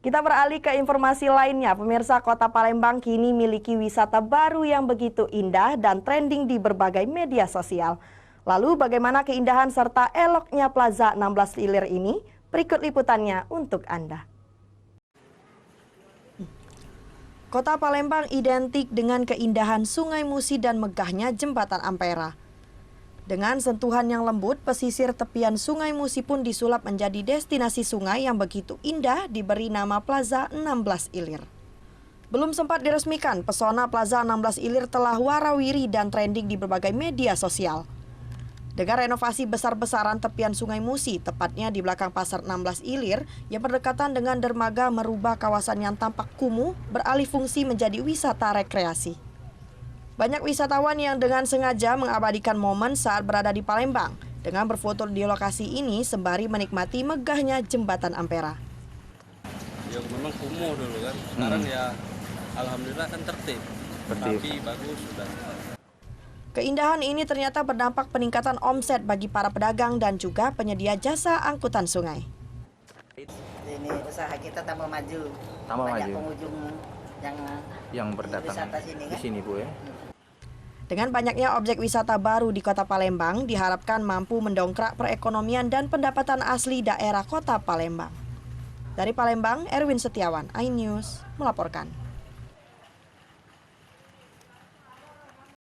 Kita beralih ke informasi lainnya. Pemirsa, Kota Palembang kini miliki wisata baru yang begitu indah dan trending di berbagai media sosial. Lalu bagaimana keindahan serta eloknya Plaza 16 Ilir ini? Berikut liputannya untuk Anda. Kota Palembang identik dengan keindahan Sungai Musi dan megahnya Jembatan Ampera. Dengan sentuhan yang lembut, pesisir tepian Sungai Musi pun disulap menjadi destinasi sungai yang begitu indah diberi nama Plaza 16 Ilir. Belum sempat diresmikan, pesona Plaza 16 Ilir telah warawiri dan trending di berbagai media sosial. Dengan renovasi besar-besaran tepian Sungai Musi, tepatnya di belakang Pasar 16 Ilir, yang berdekatan dengan dermaga merubah kawasan yang tampak kumuh beralih fungsi menjadi wisata rekreasi. Banyak wisatawan yang dengan sengaja mengabadikan momen saat berada di Palembang dengan berfoto di lokasi ini sembari menikmati megahnya Jembatan Ampera. Ya memang kumuh dulu kan, sekarang ya alhamdulillah kan tertib. Tapi bagus sudah. Keindahan ini ternyata berdampak peningkatan omset bagi para pedagang dan juga penyedia jasa angkutan sungai. Ini usaha kita tambah maju. Banyak pengunjung yang berdatang di sini, Bu ya. Dengan banyaknya objek wisata baru di Kota Palembang, diharapkan mampu mendongkrak perekonomian dan pendapatan asli daerah Kota Palembang. Dari Palembang, Erwin Setiawan, iNews melaporkan.